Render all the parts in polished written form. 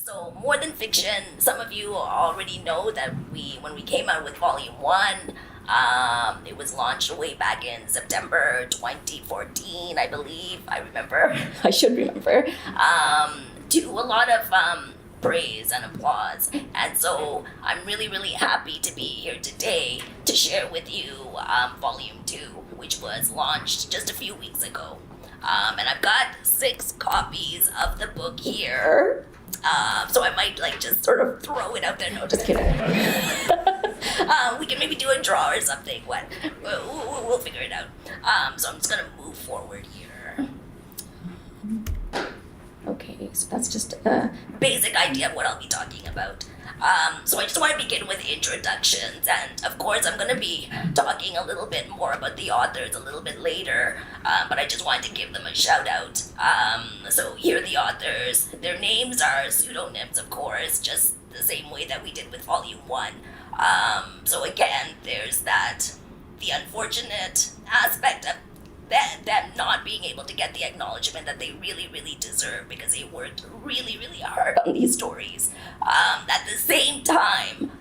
So more than fiction, some of you already know that when we came out with Volume 1, it was launched way back in September 2014, I believe. I remember. I should remember. To a lot of praise and applause. And so I'm really, really happy to be here today to share with you Volume 2, which was launched just a few weeks ago. And I've got 6 copies of the book here. So I might just sort of throw it out there. No, just kidding. We can maybe do a draw or something. We'll figure it out. So I'm just gonna move forward here. Okay, so that's just a basic idea of what I'll be talking about. So I just want to begin with introductions, and of course I'm going to be talking a little bit more about the authors a little bit later, but I just wanted to give them a shout out. So here are the authors. Their names are pseudonyms, of course, just the same way that we did with Volume 1. So again, there's the unfortunate aspect of them not being able to get the acknowledgement that they really, really deserve because they worked really, really hard on these stories. At the same time,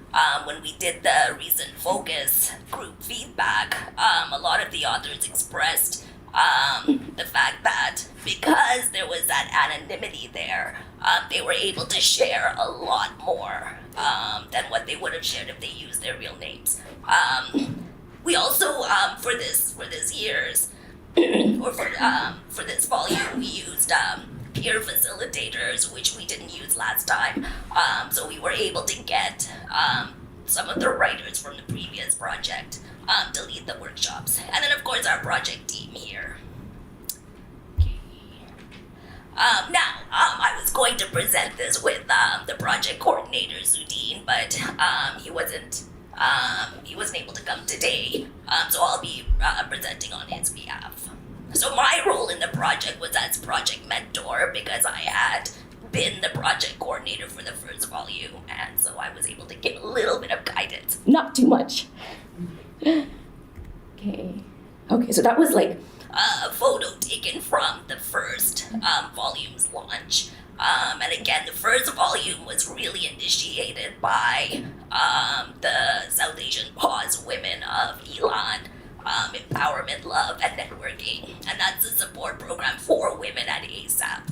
when we did the recent focus group feedback, a lot of the authors expressed the fact that because there was that anonymity there, they were able to share a lot more than what they would have shared if they used their real names. We also, for this year's or for this volume, we used peer facilitators, which we didn't use last time. So we were able to get some of the writers from the previous project to lead the workshops. And then, of course, our project team here. Okay. Now, I was going to present this with the project coordinator, Zudine, but he wasn't able to come today, so I'll be presenting on his behalf. So my role in the project was as project mentor because I had been the project coordinator for the first volume, and so I was able to give a little bit of guidance. Not too much. Okay, so that was like a photo taken from the first volume's launch. And again, the first volume was really initiated by the South Asian Pause Women of Elan, Empowerment, Love, and Networking. And that's a support program for women at ASAP.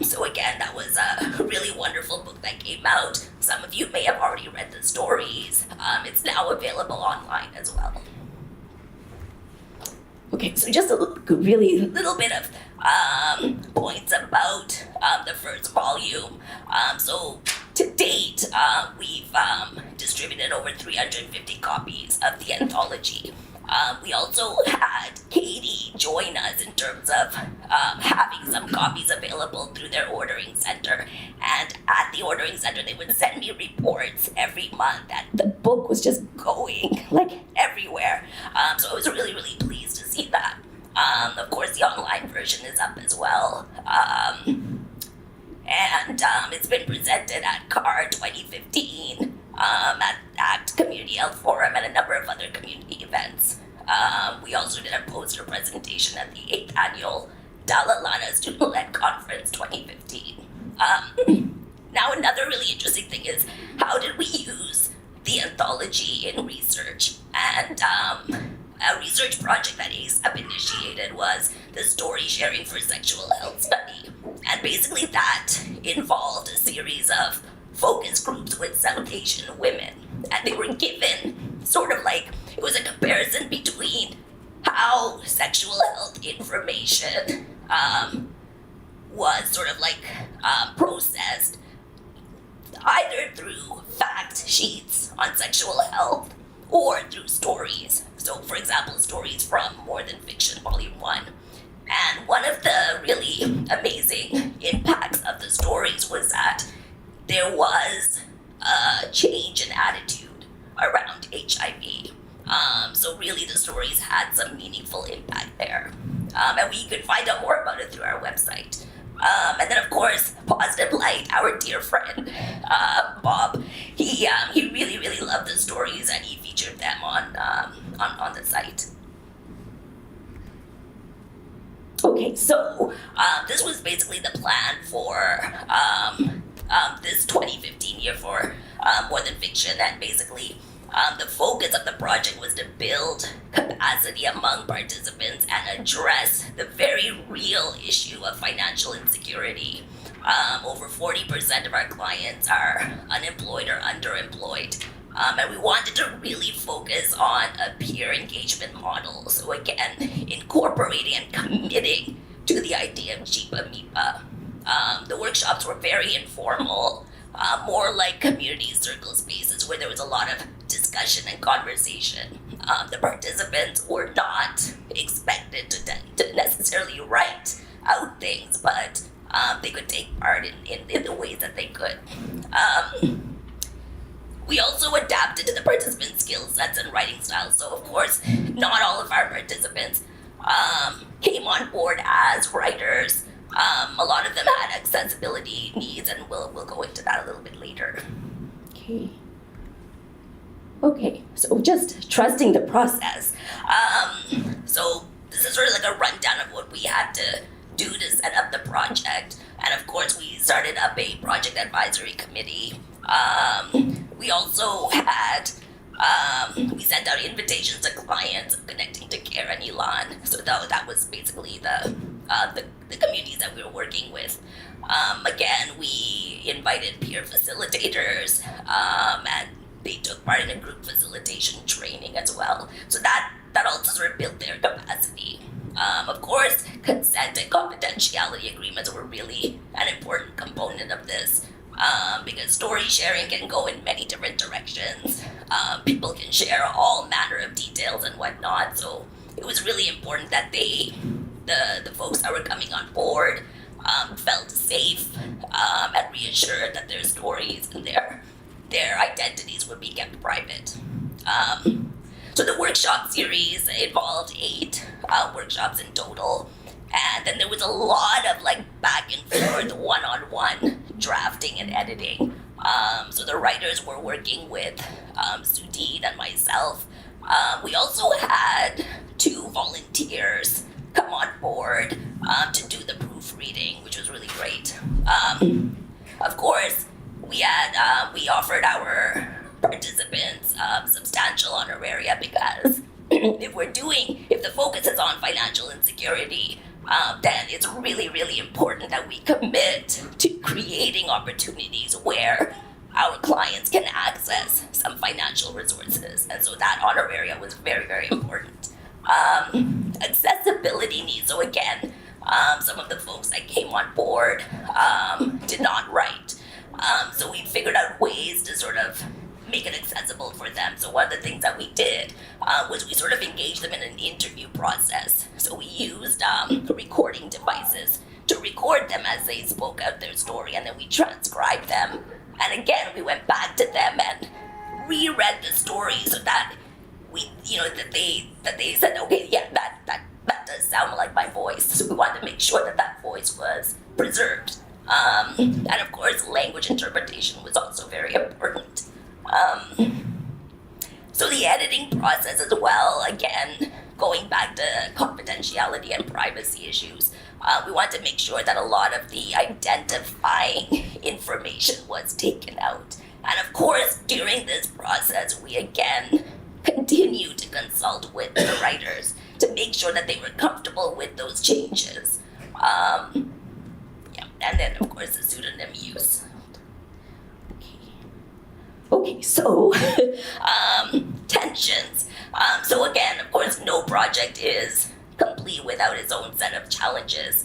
So again, that was a really wonderful book that came out. Some of you may have already read the stories. It's now available online as well. Okay, so just a really little bit of points about the first volume. So to date, we've distributed over 350 copies of the anthology. We also had Katie join us in terms of having some copies available through their ordering center. And at the ordering center, they would send me reports every month that the book was just going everywhere. So I was really, really pleased to see that. Of course, the online version is up as well. And it's been presented at CAR 2015, at ACT Community Health Forum, and a number of other community events. We also did a poster presentation at the 8th Annual Dalai Lama Student-Led Conference 2015. Now, another really interesting thing is, how did we use the anthology in research? And a research project that ASAP initiated was the Story Sharing for Sexual Health study. And basically that involved a series of focus groups with South Asian women. And they were given it was a comparison between how sexual health information was processed either through fact sheets on sexual health or through stories. So, for example, stories from More Than Fiction, Volume 1. And one of the really amazing impacts of the stories was that there was a change in attitude around HIV. So really the stories had some meaningful impact there. And we could find out more about it through our website. And then, of course, Positive Light, our dear friend, Bob, he really, really loved the stories, and he featured them on the site. Okay, so this was basically the plan for this 2015 year for More Than Fiction, and basically the focus of the project was to build capacity among participants and address the very real issue of financial insecurity. Over 40% of our clients are unemployed or underemployed. And we wanted to really focus on a peer engagement model. So again, incorporating and committing to the idea of Jipa Mipa. The workshops were very informal, more like community circle spaces where there was a lot of discussion and conversation. The participants were not expected to necessarily write out things, but they could take part in the ways that they could. We also adapted to the participant skill sets and writing styles. So of course, not all of our participants came on board as writers. A lot of them had accessibility needs, and we'll go into that a little bit later. Okay, so just trusting the process. So this is sort of like a rundown of what we had to do to set up the project. And of course, we started up a project advisory committee. We also had, we sent out invitations to clients connecting to Care and Elan. So that was basically the communities that we were working with. Again, we invited peer facilitators, and they took part in a group facilitation training as well. So that also sort of built their capacity. Of course, consent and confidentiality agreements were really an important component of this. Because story sharing can go in many different directions. People can share all manner of details and whatnot. So it was really important that the folks that were coming on board felt safe and reassured that their stories and their identities would be kept private. So the workshop series involved 8 workshops in total. And then there was a lot of back and forth, one-on-one drafting and editing. So the writers were working with Sudhir and myself. We also had 2 volunteers come on board to do the proofreading, which was really great. Of course, we offered our participants substantial honoraria because if the focus is on financial insecurity, then it's really, really important that we commit to creating opportunities where our clients can access some financial resources. And so that honoraria was very, very important. Accessibility needs. So again, some of the folks that came on board did not write. So we figured out ways to sort of make it accessible for them. So one of the things that we did was we sort of engaged them in an interview process. So we used recording devices to record them as they spoke out their story, and then we transcribed them. And again, we went back to them and reread the story so that that they said, okay, yeah, that does sound like my voice. So we wanted to make sure that voice was preserved. And of course, language interpretation was also very important. So the editing process as well, again, going back to confidentiality and privacy issues, we want to make sure that a lot of the identifying information was taken out. And of course, during this process, we again continue to consult with the writers to make sure that they were comfortable with those changes. And then of course the pseudonym use. Okay, so tensions. So again, of course, no project is complete without its own set of challenges.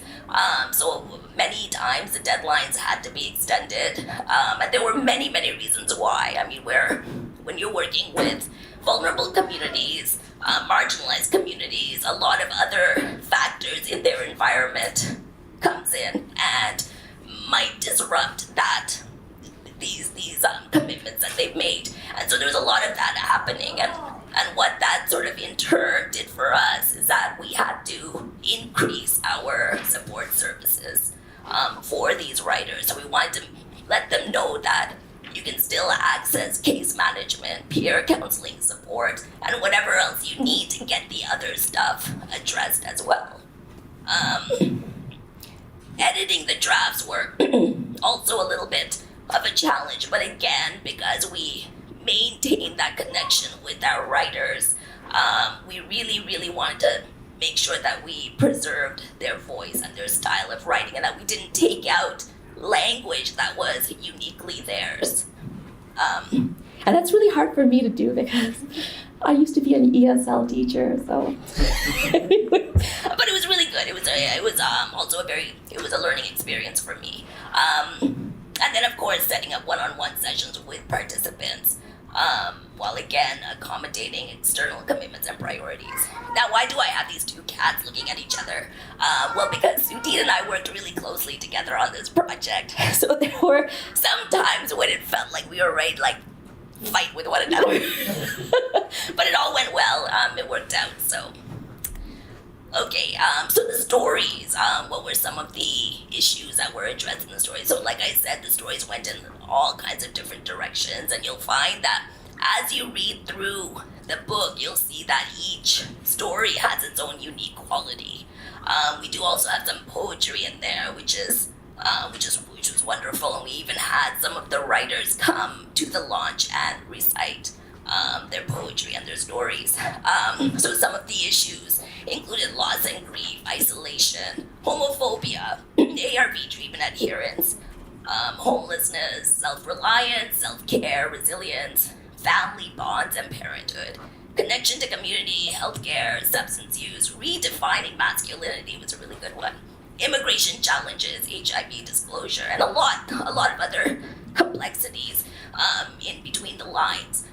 So many times the deadlines had to be extended, and there were many, many reasons why. I mean, when you're working with vulnerable communities, marginalized communities, a lot of other factors in their environment comes in and might disrupt these commitments that they've made. And so there's a lot of that happening, and what that sort of in turn did for us is that we had to increase our support services for these writers. So we wanted to let them know that you can still access case management, peer counseling support, and whatever else you need to get the other stuff addressed as well. Editing the drafts were also a little bit of a challenge, but again, because we maintain that connection with our writers, we really wanted to make sure that we preserved their voice and their style of writing, and that we didn't take out language that was uniquely theirs. And that's really hard for me to do because I used to be an ESL teacher, so. But it was really good. It was also it was a learning experience for me. And then of course setting up one-on-one sessions with participants, while again accommodating external commitments and priorities. Now, why do I have these two cats looking at each other? Well, because Sudhir and I worked really closely together on this project, so there were some times when it felt like we were ready to fight with one another. But it all went well. It worked out. So, okay. So the stories. What were some of the issues that were addressed in the stories? So, like I said, the stories went in all kinds of different directions, and you'll find that as you read through the book, you'll see that each story has its own unique quality. We do also have some poetry in there, which was wonderful, and we even had some of the writers come to the launch and recite their poetry and their stories. So some of the issues included loss and grief, isolation, homophobia, ARV treatment adherence, homelessness, self-reliance, self-care, resilience, family bonds and parenthood, connection to community, healthcare, substance use, redefining masculinity was a really good one, immigration challenges, HIV disclosure, and a lot of other complexities in between the lines.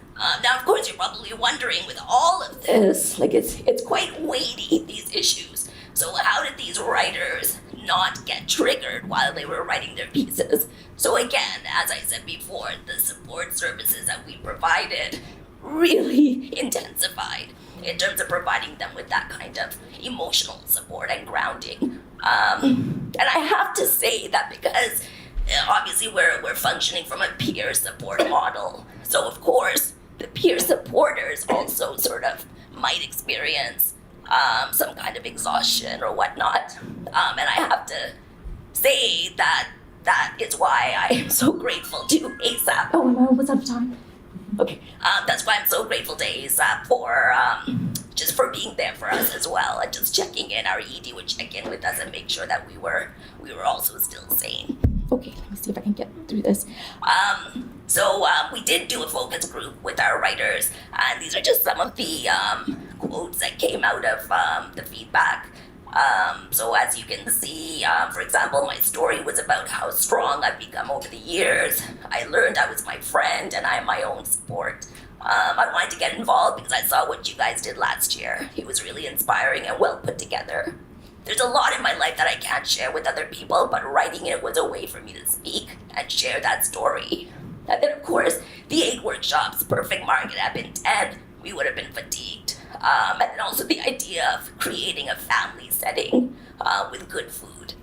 Now, of course, you're probably wondering, with all of this, it's quite weighty, these issues. So how did these writers not get triggered while they were writing their pieces? So again, as I said before, the support services that we provided really intensified in terms of providing them with that kind of emotional support and grounding. And I have to say that because obviously we're functioning from a peer support model, so of course the peer supporters also sort of might experience some kind of exhaustion or whatnot. And I have to say that is why I am so grateful to ASAP. Oh, I'm almost out of time. Okay, that's why I'm so grateful to ASAP for just for being there for us as well, and just checking in. Our ED would check in with us and make sure that we were also still sane. Okay, let me see if I can get through this. So we did do a focus group with our writers, and these are just some of the quotes that came out of the feedback. So as you can see, for example, my story was about how strong I've become over the years. I learned I was my friend and I'm my own support. I wanted to get involved because I saw what you guys did last year. It was really inspiring and well put together. There's a lot in my life that I can't share with other people, but writing it was a way for me to speak and share that story. And then, of course, the 8 workshops, perfect market had been 10, we would have been fatigued. And then also the idea of creating a family setting with good food.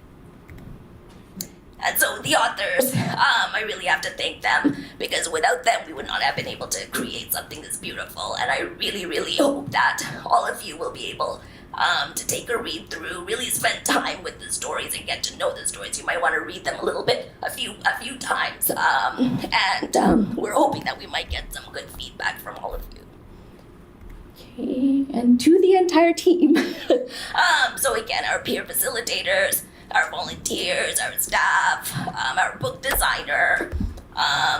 And so the authors, I really have to thank them, because without them, we would not have been able to create something this beautiful. And I really hope that all of you will be able to take a read through, really spend time with the stories and get to know the stories. You might want to read them a little bit, a few times. And we're hoping that we might get some good feedback from all of you. Okay, and to the entire team. So again, our peer facilitators, our volunteers, our staff, our book designer,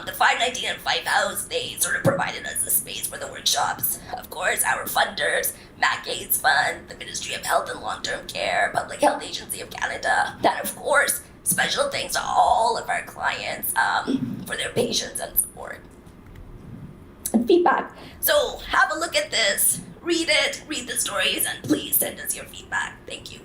the 519 and 5 House, they sort of provided us a space for the workshops. Of course, our funders, Mac AIDS Fund, the Ministry of Health and Long-Term Care, Public Health Agency of Canada, and of course, special thanks to all of our clients for their patience and support. And feedback. So have a look at this, read it, read the stories, and please send us your feedback. Thank you.